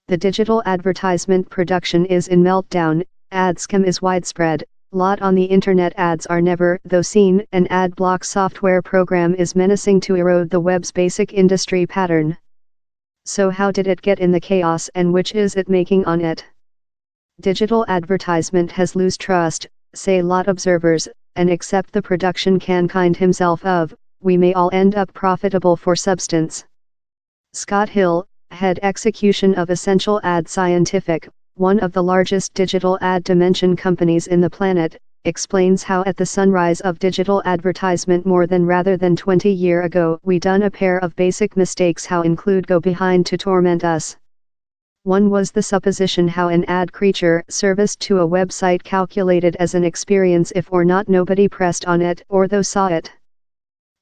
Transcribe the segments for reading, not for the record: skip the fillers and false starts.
The digital advertisement production is in meltdown, ad scam is widespread, lot on the internet ads are never though seen, an ad block software program is menacing to erode the web's basic industry pattern. So how did it get in the chaos and which is it making on it? Digital advertisement has lose trust, say lot observers, and except the production can kind himself of, we may all end up profitable for substance. Scott Hill, head execution of Essential Ad Scientific, one of the largest digital ad dimension companies in the planet, explains how at the sunrise of digital advertisement more than rather than 20 years ago we done a pair of basic mistakes how include go behind to torment us. One was the supposition how an ad creature serviced to a website calculated as an experience if or not nobody pressed on it or though saw it.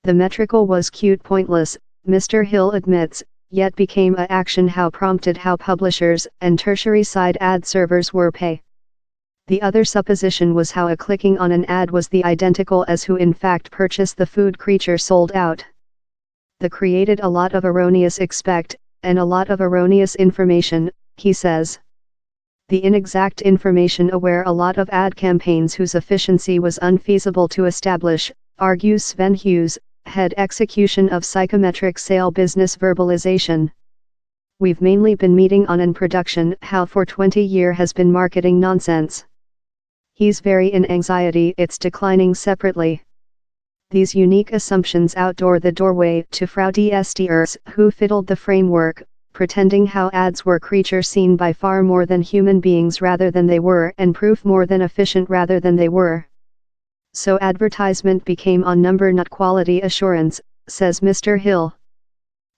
The metrical was cute pointless, Mr. Hill admits, yet became a action how prompted how publishers and tertiary side ad servers were pay. The other supposition was how a clicking on an ad was the identical as who in fact purchased the food creature sold out. The created a lot of erroneous expect, and a lot of erroneous information, he says. The inexact information aware a lot of ad campaigns whose efficiency was unfeasible to establish, argues Sven Hughes, head execution of Psychometric Sale Business Verbalization. We've mainly been meeting on an production how for 20 years has been marketing nonsense. He's very in anxiety it's declining separately. These unique assumptions outdoor the doorway to fraudsters who fiddled the framework, pretending how ads were creature seen by far more than human beings rather than they were and proof more than efficient rather than they were. So advertisement became on number not quality assurance, says Mr. Hill.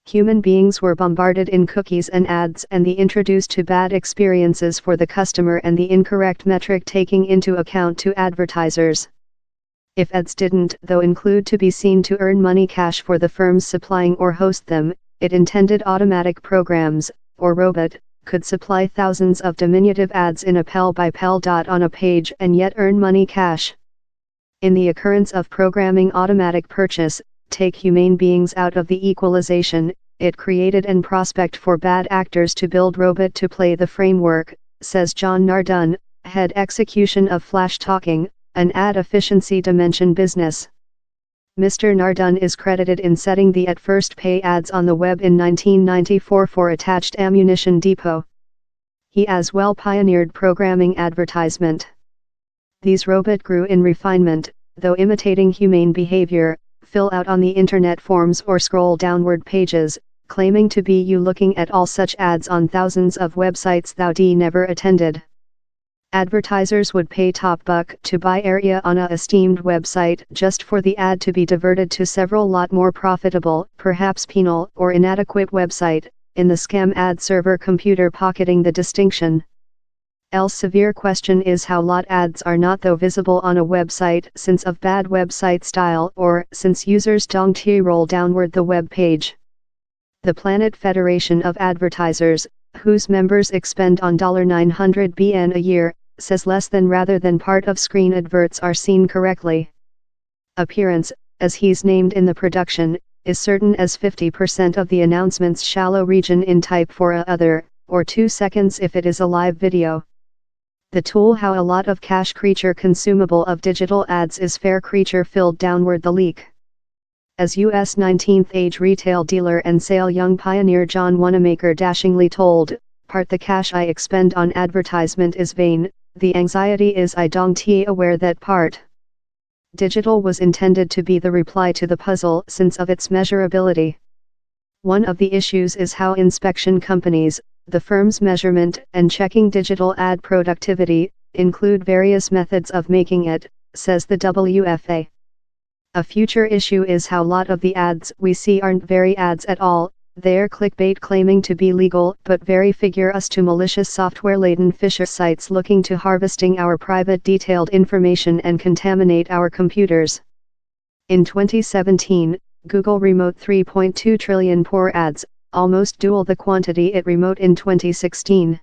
Human beings were bombarded in cookies and ads and the introduced to bad experiences for the customer and the incorrect metric taking into account to advertisers. If ads didn't though include to be seen to earn money cash for the firms supplying or host them, it intended automatic programs, or robot, could supply thousands of diminutive ads in a pell-by-pell dot on a page and yet earn money cash. In the occurrence of programming automatic purchase, take humane beings out of the equalization, it created an prospect for bad actors to build robot to play the framework, says John Nardun, head execution of Flash Talking, an ad efficiency dimension business. Mr. Nardun is credited in setting the at first pay ads on the web in 1994 for Attached Ammunition Depot. He as well pioneered programming advertisement. These robot grew in refinement, though imitating humane behavior, fill out on the internet forms or scroll downward pages, claiming to be you looking at all such ads on thousands of websites thou never attended. Advertisers would pay top buck to buy area on a esteemed website just for the ad to be diverted to several lot more profitable, perhaps penal or inadequate website, in the scam ad server computer pocketing the distinction. Severe question is how lot ads are not though visible on a website since of bad website style or since users don't roll downward the web page. The Planet Federation of Advertisers, whose members expend on $900 billion a year, says less than rather than part of screen adverts are seen correctly. Appearance, as he's named in the production, is certain as 50% of the announcement's shallow region in type for a other, or 2 seconds if it is a live video. The tool how a lot of cash creature consumable of digital ads is fair creature filled downward the leak. As U.S. 19th age retail dealer and sale young pioneer John Wanamaker dashingly told, part the cash I expend on advertisement is vain, the anxiety is I don't aware that part. Digital was intended to be the reply to the puzzle since of its measurability. One of the issues is how inspection companies, the firm's measurement and checking digital ad productivity, include various methods of making it, says the WFA. A future issue is how lot of the ads we see aren't very ads at all, they're clickbait claiming to be legal but very figure us to malicious software-laden phishing sites looking to harvesting our private detailed information and contaminate our computers. In 2017, Google remote 3.2 trillion poor ads, almost double the quantity it remote in 2016.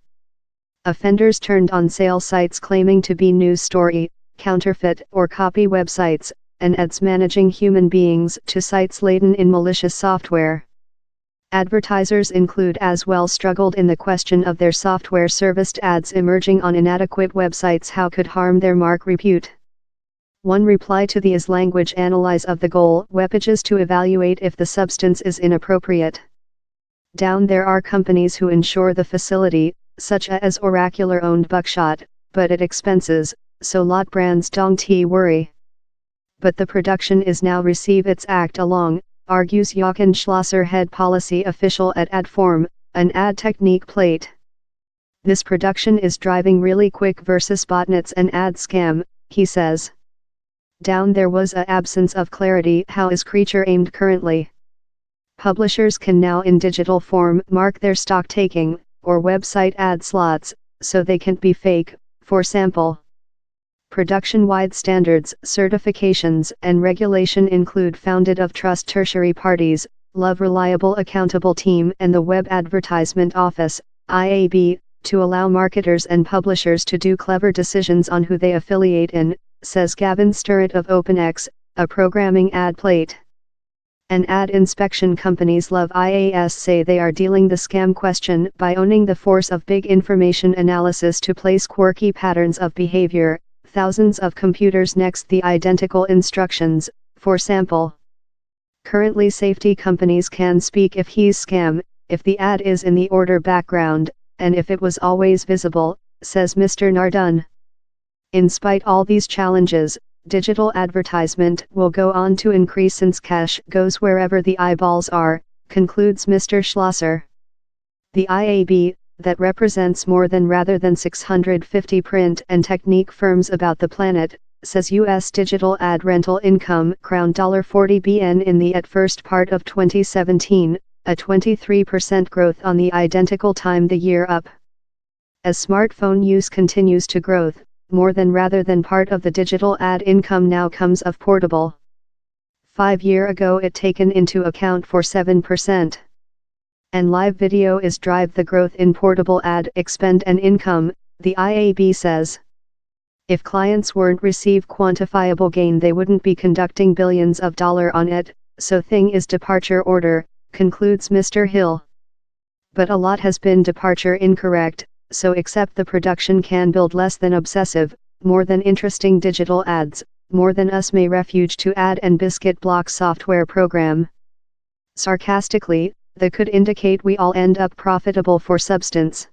Offenders turned on sale sites claiming to be news story, counterfeit or copy websites, and ads managing human beings to sites laden in malicious software. Advertisers include as well struggled in the question of their software serviced ads emerging on inadequate websites how could harm their mark repute. One reply to the is language analyze of the goal webpages to evaluate if the substance is inappropriate. Down there are companies who ensure the facility, such as Oracular owned Buckshot, but at expenses, so lot brands don't worry. But the production is now receive its act along, argues Jochen Schlosser, head policy official at Adform, an ad technique plate. This production is driving really quick versus botnets and ad scam, he says. Down there was a absence of clarity how is creature aimed currently. Publishers can now in digital form mark their stock taking, or website ad slots, so they can't be fake, for sample. Production-wide standards, certifications, and regulation include founded of trust tertiary parties, Love Reliable Accountable Team and the Web Advertisement Office, IAB, to allow marketers and publishers to do clever decisions on who they affiliate in, says Gavin Sturrett of OpenX, a programming ad plate. And ad inspection companies Love IAS say they are dealing the scam question by owning the force of big information analysis to place quirky patterns of behavior, thousands of computers next the identical instructions, for sample. Currently safety companies can speak if he's scam, if the ad is in the order background, and if it was always visible, says Mr. Nardun. In spite all these challenges, digital advertisement will go on to increase since cash goes wherever the eyeballs are, concludes Mr. Schlosser. The IAB, that represents more than rather than 650 print and technique firms about the planet, says U.S. digital ad rental income crowned $40 billion in the first part of 2017, a 23% growth on the identical time the year up. As smartphone use continues to grow, more than rather than part of the digital ad income now comes of portable. 5 years ago it taken into account for 7%. And live video is drive the growth in portable ad expend and income, the IAB says. If clients weren't receive quantifiable gain they wouldn't be conducting billions of dollars on it, so thing is departure order, concludes Mr. Hill. But a lot has been departure incorrect, so except the production can build less than obsessive, more than interesting digital ads, more than us may refuge to ad and biscuit block software program. Sarcastically, that could indicate we all end up profitable for substance.